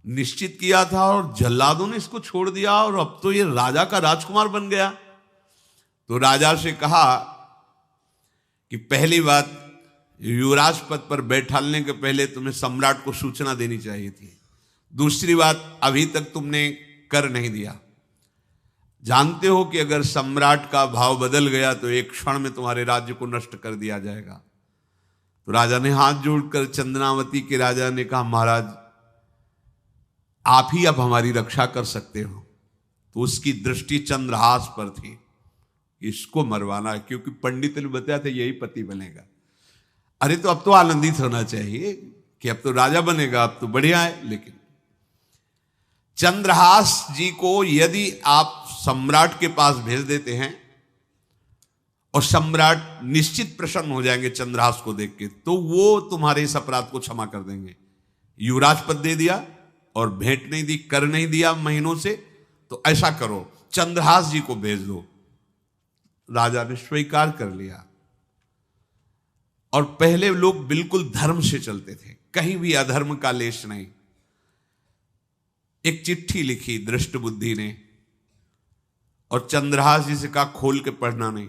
निश्चित किया था और जल्लादों ने इसको छोड़ दिया और अब तो ये राजा का राजकुमार बन गया। तो राजा से कहा कि पहली बात, युवराज पद पर बैठालने के पहले तुम्हें सम्राट को सूचना देनी चाहिए थी। दूसरी बात, अभी तक तुमने कर नहीं दिया। जानते हो कि अगर सम्राट का भाव बदल गया तो एक क्षण में तुम्हारे राज्य को नष्ट कर दिया जाएगा। तो राजा ने हाथ जोड़कर, चंद्रावती के राजा ने कहा, महाराज आप ही अब हमारी रक्षा कर सकते हो। तो उसकी दृष्टि चंद्रहास पर थी, इसको मरवाना है, क्योंकि पंडित ने बताया था यही पति बनेगा। अरे तो अब तो आनंदित होना चाहिए कि अब तो राजा बनेगा, अब तो बढ़िया है। लेकिन चंद्रहास जी को यदि आप सम्राट के पास भेज देते हैं और सम्राट निश्चित प्रसन्न हो जाएंगे चंद्रहास को देख के, तो वो तुम्हारे इस अपराध को क्षमा कर देंगे। युवराज पद दे दिया और भेंट नहीं दी, कर नहीं दिया महीनों से, तो ऐसा करो चंद्रहास जी को भेज दो। राजा ने स्वीकार कर लिया। और पहले लोग बिल्कुल धर्म से चलते थे, कहीं भी अधर्म का लेश नहीं। एक चिट्ठी लिखी दृष्ट बुद्धि ने और चंद्रहास जी से कहा खोल के पढ़ना नहीं,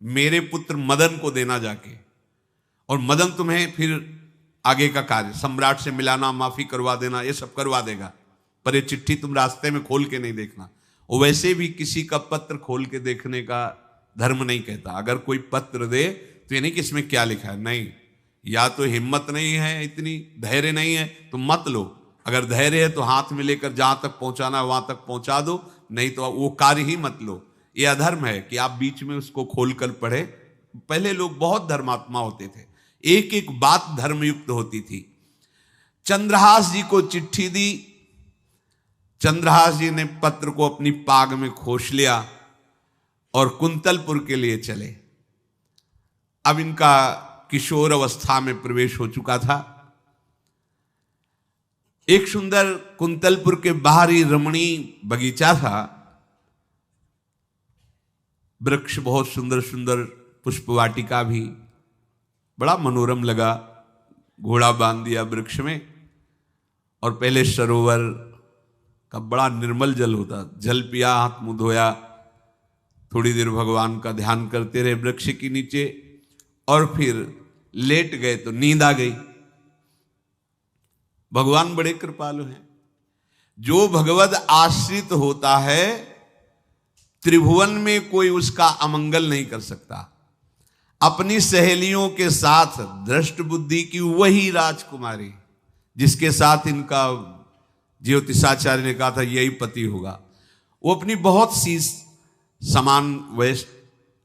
मेरे पुत्र मदन को देना जाके, और मदन तुम्हें फिर आगे का कार्य सम्राट से मिलाना, माफी करवा देना, ये सब करवा देगा, पर ये चिट्ठी तुम रास्ते में खोल के नहीं देखना। और वैसे भी किसी का पत्र खोल के देखने का धर्म नहीं कहता। अगर कोई पत्र दे तो ये नहीं कि इसमें क्या लिखा है, नहीं, या तो हिम्मत नहीं है, इतनी धैर्य नहीं है तो मत लो। अगर धैर्य है तो हाथ में लेकर जहां तक पहुंचाना है वहां तक पहुंचा दो, नहीं तो वो कार्य ही मत लो। ये अधर्म है कि आप बीच में उसको खोलकर पढ़े। पहले लोग बहुत धर्मात्मा होते थे, एक एक बात धर्मयुक्त होती थी। चंद्रहास जी को चिट्ठी दी, चंद्रहास जी ने पत्र को अपनी पाग में खोस लिया और कुंतलपुर के लिए चले। अब इनका किशोर अवस्था में प्रवेश हो चुका था। एक सुंदर कुंतलपुर के बाहरी रमणीय बगीचा था, वृक्ष बहुत सुंदर सुंदर, पुष्पवाटिका भी, बड़ा मनोरम लगा। घोड़ा बांध दिया वृक्ष में और पहले सरोवर का बड़ा निर्मल जल होता, जल पिया, हाथ मुंह धोया, थोड़ी देर भगवान का ध्यान करते रहे वृक्ष के नीचे और फिर लेट गए तो नींद आ गई। भगवान बड़े कृपालु हैं। जो भगवद आश्रित होता है त्रिभुवन में कोई उसका अमंगल नहीं कर सकता। अपनी सहेलियों के साथ दृष्ट बुद्धि की वही राजकुमारी जिसके साथ इनका ज्योतिषाचार्य ने कहा था यही पति होगा, वो अपनी बहुत सी समान वयस्क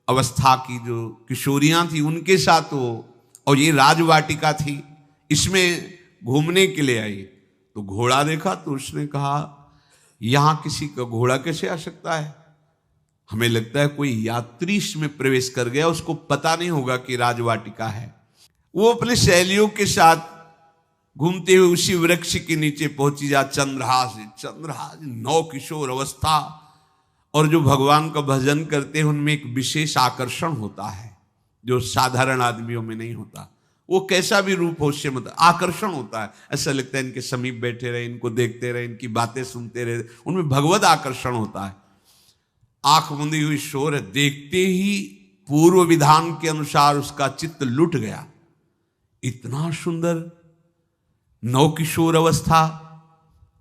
अवस्था की जो किशोरियां थी उनके साथ वो, और ये राजवाटिका थी, इसमें घूमने के लिए आई। तो घोड़ा देखा तो उसने कहा यहां किसी का घोड़ा कैसे आ सकता है, हमें लगता है कोई यात्री इसमें प्रवेश कर गया, उसको पता नहीं होगा कि राजवाटिका है। वो अपने सहेलियों के साथ घूमते हुए उसी वृक्ष के नीचे पहुंची। जा चंद्रहास नौ किशोर अवस्था, और जो भगवान का भजन करते हैं उनमें एक विशेष आकर्षण होता है जो साधारण आदमियों में नहीं होता। वो कैसा भी रूप हो उससे मतलब आकर्षण होता है, ऐसा लगता है इनके समीप बैठे रहे, इनको देखते रहे, इनकी बातें सुनते रहे, उनमें भगवत आकर्षण होता है। आंख मुंदी हुई शोर है, देखते ही पूर्व विधान के अनुसार उसका चित्त लुट गया। इतना सुंदर नौ किशोर अवस्था,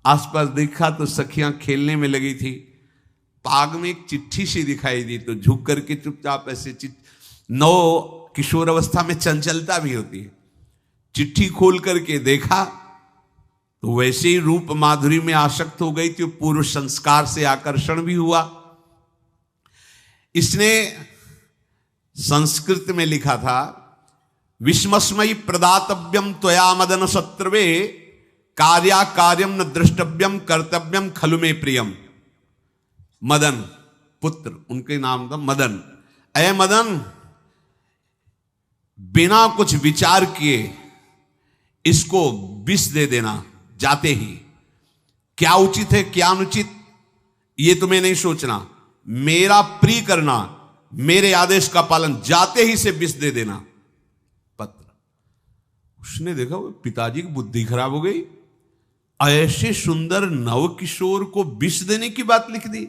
आसपास देखा तो सखियां खेलने में लगी थी। पाग में एक चिट्ठी सी दिखाई दी तो झुक करके चुपचाप ऐसे नौ किशोर अवस्था में चंचलता भी होती है, चिट्ठी खोल करके देखा तो वैसे ही रूप माधुरी में आसक्त हो गई थी। पूर्व संस्कार से आकर्षण भी हुआ। इसने संस्कृत में लिखा था विस्मस्मयी प्रदातव्यम त्वया मदन शत्रुवे कार्या कार्यम न द्रष्टव्यम कर्तव्यम खलु में प्रियम। मदन पुत्र, उनके नाम था मदन। अय मदन, बिना कुछ विचार किए इसको विष दे देना जाते ही। क्या उचित है क्या अनुचित ये तुम्हें नहीं सोचना, मेरा प्रिय करना, मेरे आदेश का पालन, जाते ही से विष दे देना। पत्र, उसने देखा वो पिताजी की बुद्धि खराब हो गई, ऐसे सुंदर नव किशोर को विष देने की बात लिख दी।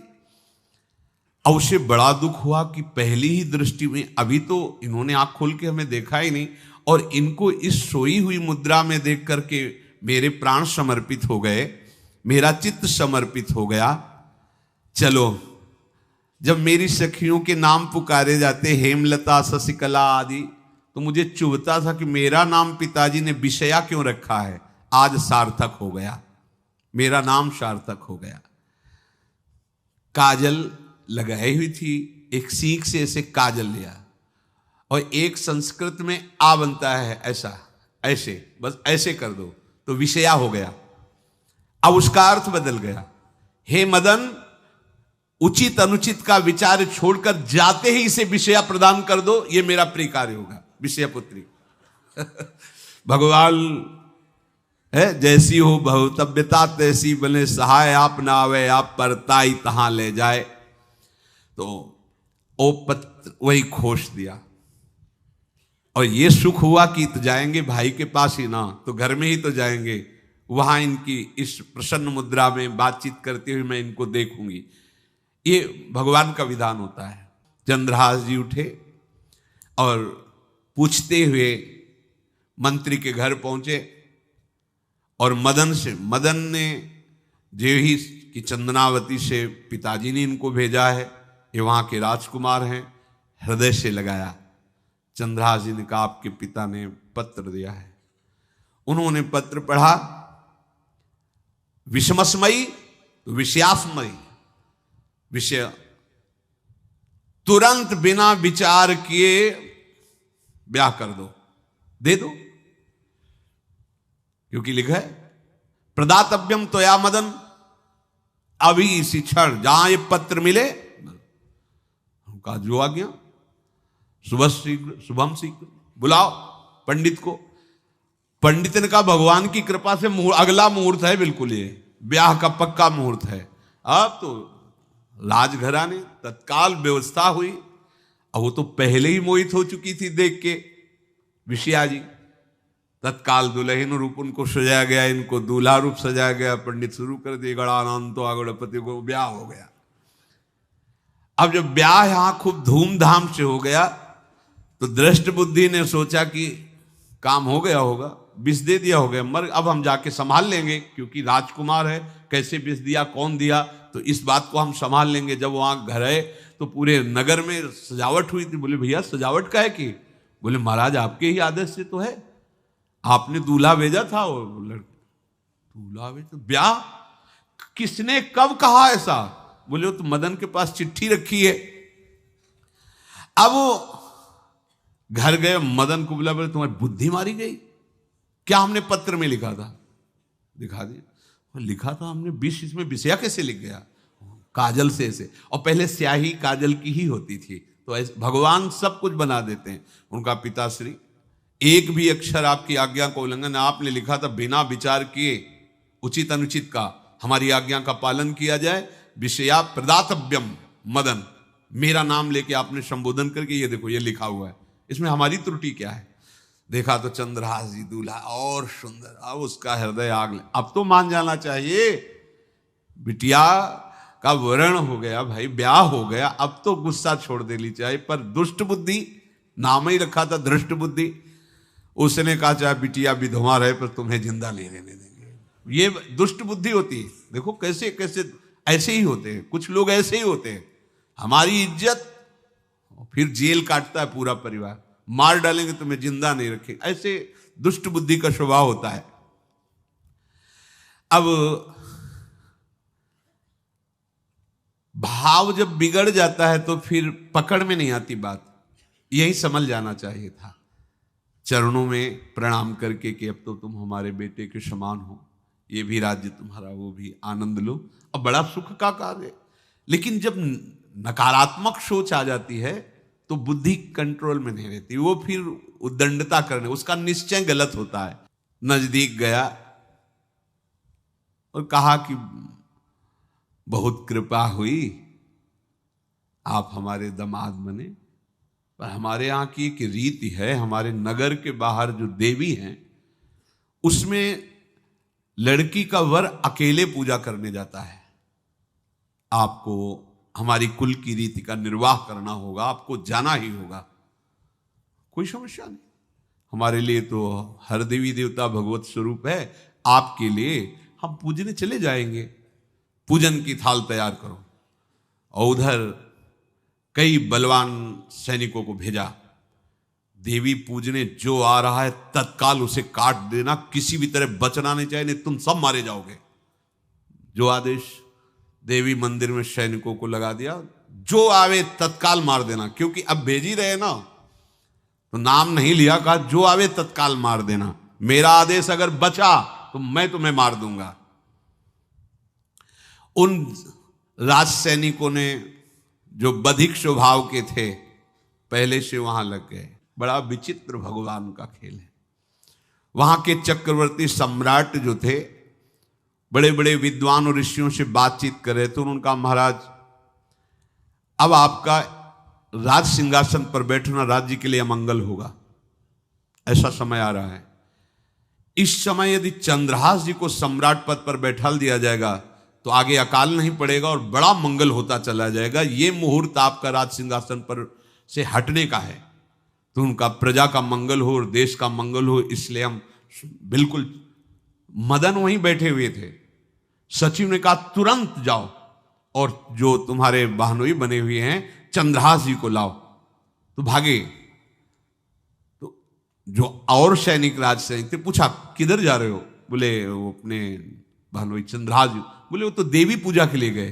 अब उसे बड़ा दुख हुआ कि पहली ही दृष्टि में, अभी तो इन्होंने आंख खोल के हमें देखा ही नहीं, और इनको इस सोई हुई मुद्रा में देख करके मेरे प्राण समर्पित हो गए, मेरा चित्त समर्पित हो गया। चलो, जब मेरी सखियों के नाम पुकारे जाते, हेमलता शशिकला आदि, तो मुझे चुभता था कि मेरा नाम पिताजी ने विषया क्यों रखा है। आज सार्थक हो गया, मेरा नाम सार्थक हो गया। काजल लगाई हुई थी, एक सीख से ऐसे काजल लिया, और एक संस्कृत में आ बनता है ऐसा, ऐसे, बस ऐसे कर दो तो विषया हो गया। अब उसका अर्थ बदल गया। हे मदन, उचित अनुचित का विचार छोड़कर जाते ही इसे विषया प्रदान कर दो, ये मेरा प्रिय कार्य होगा। विषया पुत्री भगवान है, जैसी हो भवतव्यता तैसी बने सहाय, आप ना आवे आप परताई तहां ले जाए। तो ओ पत्र वही खोस दिया, और ये सुख हुआ कि तो जाएंगे भाई के पास ही ना, तो घर में ही तो जाएंगे, वहां इनकी इस प्रसन्न मुद्रा में बातचीत करते हुए मैं इनको देखूंगी। ये भगवान का विधान होता है। चंद्रहास जी उठे और पूछते हुए मंत्री के घर पहुंचे, और मदन ने जो ही कि चंदनावती से पिताजी ने इनको भेजा है, ये वहां के राजकुमार हैं, हृदय से लगाया। चंद्रहास जी ने कहा आपके पिता ने पत्र दिया है। उन्होंने पत्र पढ़ा, विषमस्मयी तो विषयास्मयी, विषय तुरंत बिना विचार किए ब्याह कर दो, दे दो, क्योंकि लिखा है प्रदातव्यम त्वया मदन, अभी इसी क्षण जहां ये पत्र मिले, उनका जो आ गया, सुबह शीघ्र शुभम शीघ्र, बुलाओ पंडित को। पंडित ने कहा भगवान की कृपा से अगला मुहूर्त है, बिल्कुल ये ब्याह का पक्का मुहूर्त है। अब तो राजघराने तत्काल व्यवस्था हुई। अब वो तो पहले ही मोहित हो चुकी थी देख के विषया जी। तत्काल दुल्हन रूप उनको सजाया गया, इनको दूल्हा रूप सजाया गया, पंडित शुरू कर दिए, गणानंद तो गणपति को ब्याह हो गया। अब जब ब्याह यहां खूब धूमधाम से हो गया, तो दृष्ट बुद्धि ने सोचा कि काम हो गया होगा, विष दे दिया हो गया, मर अब हम जाके संभाल लेंगे, क्योंकि राजकुमार है, कैसे विष दिया कौन दिया, तो इस बात को हम संभाल लेंगे। जब वहां घर है तो पूरे नगर में सजावट हुई थी। बोले भैया सजावट का है कि? बोले महाराज आपके ही आदेश से तो है, आपने दूल्हा भेजा था। वो दूल्हा भेजा, ब्याह किसने कब कहा ऐसा? बोले वो तो मदन के पास चिट्ठी रखी है। अब वो घर गए, मदन को बोला, बोले तुम्हारी बुद्धि मारी गई, क्या हमने पत्र में लिखा था? दिखा दिया, लिखा था हमने विष, इसमें विषया कैसे लिख गया? काजल से ऐसे, और पहले स्याही काजल की ही होती थी, तो ऐसे भगवान सब कुछ बना देते हैं। उनका पिताश्री एक भी अक्षर आपकी आज्ञा को उल्लंघन, आपने लिखा था बिना विचार किए उचित अनुचित का हमारी आज्ञा का पालन किया जाए। विषया प्रदातव्यम मदन, मेरा नाम लेके आपने संबोधन करके ये देखो ये लिखा हुआ है, इसमें हमारी त्रुटि क्या है? देखा तो चंद्रहास जी दूल्हा और सुंदर, अब उसका हृदय आग ले। अब तो मान जाना चाहिए, बिटिया का वरण हो गया भाई, ब्याह हो गया, अब तो गुस्सा छोड़ देनी चाहिए। पर दुष्ट बुद्धि, नाम ही रखा था दृष्ट बुद्धि, उसने कहा चाहे बिटिया विधवा रहे पर तुम्हें जिंदा नहीं रहने देंगे। ये दुष्ट बुद्धि होती है। देखो कैसे कैसे ऐसे ही होते हैं, कुछ लोग ऐसे ही होते हैं, हमारी इज्जत, फिर जेल काटता है पूरा परिवार, मार डालेंगे तुम्हें जिंदा नहीं रखेंगे, ऐसे दुष्ट बुद्धि का स्वभाव होता है। अब भाव जब बिगड़ जाता है तो फिर पकड़ में नहीं आती बात, यही समझ जाना चाहिए था। चरणों में प्रणाम करके कि अब तो तुम हमारे बेटे के समान हो, ये भी राज्य तुम्हारा, वो भी आनंद लो। अब बड़ा सुख का कार्य है। लेकिन जब नकारात्मक सोच आ जाती है तो बुद्धि कंट्रोल में नहीं रहती, वो फिर उद्दंडता करने, उसका निश्चय गलत होता है। नजदीक गया और कहा कि बहुत कृपा हुई, आप हमारे दामाद बने, पर हमारे यहाँ की एक रीति है, हमारे नगर के बाहर जो देवी हैं उसमें लड़की का वर अकेले पूजा करने जाता है। आपको हमारी कुल की रीति का निर्वाह करना होगा, आपको जाना ही होगा। कोई समस्या नहीं, हमारे लिए तो हर देवी देवता भगवत स्वरूप है, आपके लिए हम पूजने चले जाएंगे, पूजन की थाल तैयार करो। और उधर कई बलवान सैनिकों को भेजा, देवी पूजने जो आ रहा है तत्काल उसे काट देना, किसी भी तरह बचना नहीं चाहिए, नहीं तुम सब मारे जाओगे। जो आदेश देवी मंदिर में सैनिकों को लगा दिया, जो आवे तत्काल मार देना, क्योंकि अब भेज ही रहे ना, तो नाम नहीं लिया, कहा जो आवे तत्काल मार देना, मेरा आदेश अगर बचा तो मैं तुम्हें मार दूंगा। उन राज सैनिकों ने जो बधिक स्वभाव के थे पहले से वहां लग गए। बड़ा विचित्र भगवान का खेल है। वहां के चक्रवर्ती सम्राट जो थे बड़े बड़े विद्वान और ऋषियों से बातचीत कर रहे थे। उनका महाराज अब आपका राज सिंहासन पर बैठना राज्य के लिए अमंगल होगा, ऐसा समय आ रहा है। इस समय यदि चंद्रहास जी को सम्राट पद पर बैठा दिया जाएगा तो आगे अकाल नहीं पड़ेगा और बड़ा मंगल होता चला जाएगा। ये मुहूर्त आपका राज सिंहासन पर से हटने का है, तो उनका प्रजा का मंगल हो और देश का मंगल हो, इसलिए हम बिल्कुल। मदन वहीं बैठे हुए थे। सचिव ने कहा तुरंत जाओ और जो तुम्हारे बहनोई बने हुए हैं चंद्रहास जी को लाओ। तो भागे। तो जो और सैनिक राज सैनिक थे पूछा किधर जा रहे हो? बोले वो अपने बहनोई चंद्रहास जी। बोले वो तो देवी पूजा के लिए गए।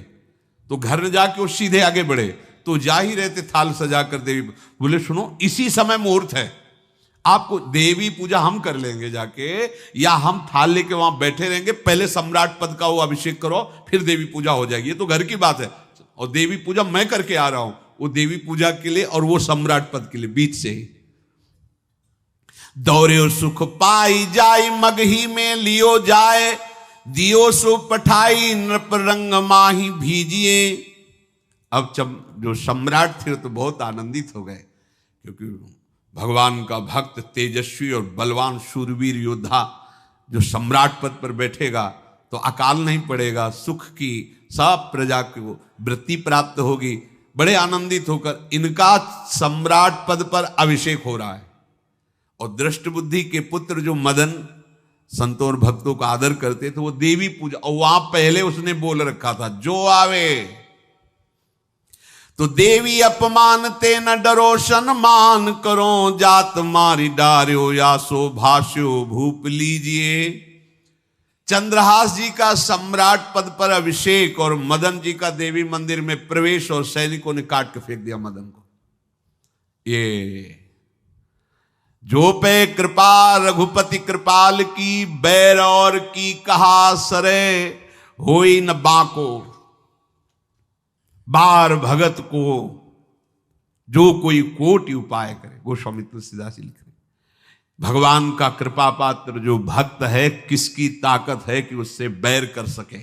तो घर में जाके वो सीधे आगे बढ़े, तो जा ही रहते थाल सजाकर देवी। बोले सुनो इसी समय मुहूर्त है, आपको देवी पूजा हम कर लेंगे जाके, या हम थाल लेके वहां बैठे रहेंगे, पहले सम्राट पद का वो अभिषेक करो फिर देवी पूजा हो जाएगी। ये तो घर की बात है, और देवी पूजा मैं करके आ रहा हूं, वो देवी पूजा के लिए और वो सम्राट पद के लिए बीच से ही। दौरे सुख पाई जाय मगही में लियो जाए, दियो सो पठाई नृप रंग माही भीजिए। अब जो सम्राट थे तो बहुत आनंदित हो गए, क्योंकि भगवान का भक्त तेजस्वी और बलवान शूरवीर योद्धा जो सम्राट पद पर बैठेगा तो अकाल नहीं पड़ेगा, सुख की सब प्रजा को वृत्ति प्राप्त होगी। बड़े आनंदित होकर इनका सम्राट पद पर अभिषेक हो रहा है। और दृष्ट बुद्धि के पुत्र जो मदन संतों और भक्तों का आदर करते थे, वो देवी पूजा, और वहां पहले उसने बोल रखा था जो आवे तो देवी अपमान ते न डरो सम्मान करो, जात मारी डार्यो या सो भाष्यो भूप लीजिए। चंद्रहास जी का सम्राट पद पर अभिषेक और मदन जी का देवी मंदिर में प्रवेश, और सैनिकों ने काट के फेंक दिया मदन को। ये जो पे कृपा रघुपति कृपाल की, बैर और की कहा सरे होई न बाको। बार भगत को जो कोई कोटि उपाय करे, गोस्वामी तुलसीदास लिख रहे, भगवान का कृपा पात्र जो भक्त है, किसकी ताकत है कि उससे बैर कर सके।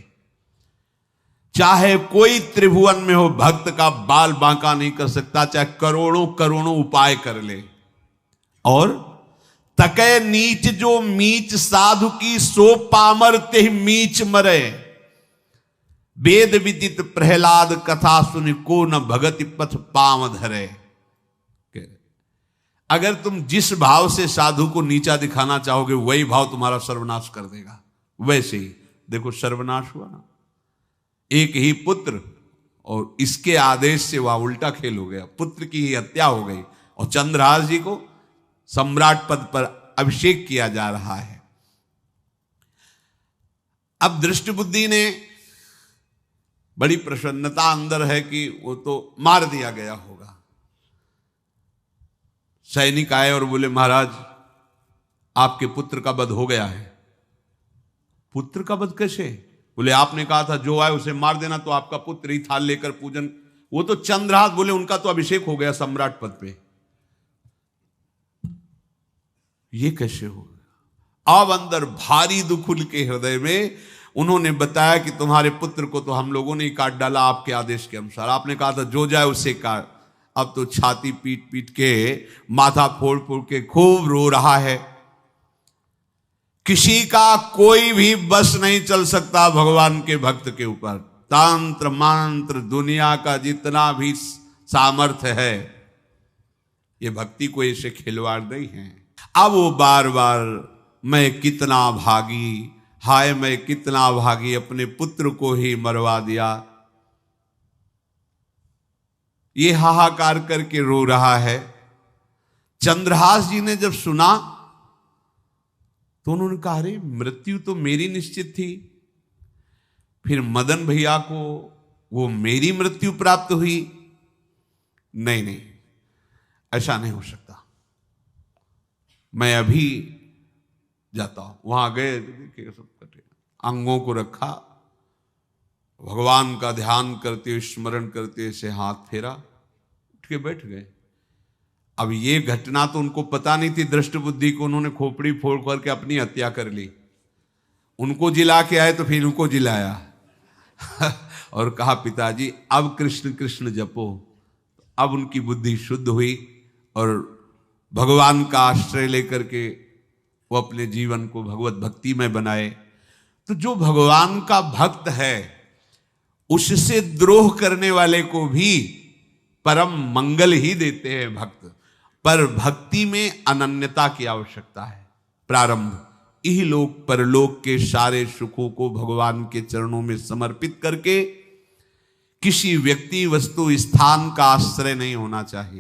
चाहे कोई त्रिभुवन में हो, भक्त का बाल बांका नहीं कर सकता, चाहे करोड़ों करोड़ों उपाय कर ले। और तके नीच जो मीच साधु की, सो पामर ते मीच मरे। वेद विदित प्रहलाद कथा सुनि, को न भगति पथ पाम धरे। अगर तुम जिस भाव से साधु को नीचा दिखाना चाहोगे वही भाव तुम्हारा सर्वनाश कर देगा। वैसे ही देखो सर्वनाश हुआ ना, एक ही पुत्र और इसके आदेश से वह उल्टा खेल हो गया, पुत्र की ही हत्या हो गई और चंद्रहास जी को सम्राट पद पर अभिषेक किया जा रहा है। अब दृष्ट बुद्धि ने बड़ी प्रसन्नता अंदर है कि वो तो मार दिया गया होगा। सैनिक आए और बोले महाराज आपके पुत्र का वध हो गया है। पुत्र का वध कैसे? बोले आपने कहा था जो आए उसे मार देना, तो आपका पुत्र ही थाल लेकर पूजन, वो तो चंद्रहास, बोले उनका तो अभिषेक हो गया सम्राट पद पे। ये कैसे हो गया? अब अंदर भारी दुख उनके हृदय में। उन्होंने बताया कि तुम्हारे पुत्र को तो हम लोगों ने ही काट डाला आपके आदेश के अनुसार। आपने कहा था जो जाए उसे काट। अब तो छाती पीट पीट के, माथा फोड़ फोड़ के खूब रो रहा है। किसी का कोई भी बस नहीं चल सकता भगवान के भक्त के ऊपर। तंत्र मंत्र दुनिया का जितना भी सामर्थ्य है, ये भक्ति को ऐसे खिलवाड़ नहीं है। अब वो बार बार मैं कितना भागी, हाय मैं कितना भागी, अपने पुत्र को ही मरवा दिया, ये हाहाकार करके रो रहा है। चंद्रहास जी ने जब सुना तो उन्होंने कहा अरे मृत्यु तो मेरी निश्चित थी, फिर मदन भैया को वो मेरी मृत्यु प्राप्त हुई। नहीं नहीं, ऐसा नहीं हो सकता, मैं अभी जाता हूं। वहां गए, देखिए सब कटे, अंगों को रखा, भगवान का ध्यान करते हुए स्मरण करते हुए से हाथ फेरा, उठ के बैठ गए। अब ये घटना तो उनको पता नहीं थी, दृष्ट बुद्धि को उन्होंने खोपड़ी फोड़ करके अपनी हत्या कर ली। उनको जिला के आए तो फिर उनको जिलाया और कहा पिताजी अब कृष्ण कृष्ण जपो। अब उनकी बुद्धि शुद्ध हुई और भगवान का आश्रय लेकर के वो अपने जीवन को भगवत भक्ति में बनाए। तो जो भगवान का भक्त है उससे द्रोह करने वाले को भी परम मंगल ही देते हैं भक्त। पर भक्ति में अनन्यता की आवश्यकता है। प्रारंभ इहलोक परलोक के सारे सुखों को भगवान के चरणों में समर्पित करके किसी व्यक्ति वस्तु स्थान का आश्रय नहीं होना चाहिए।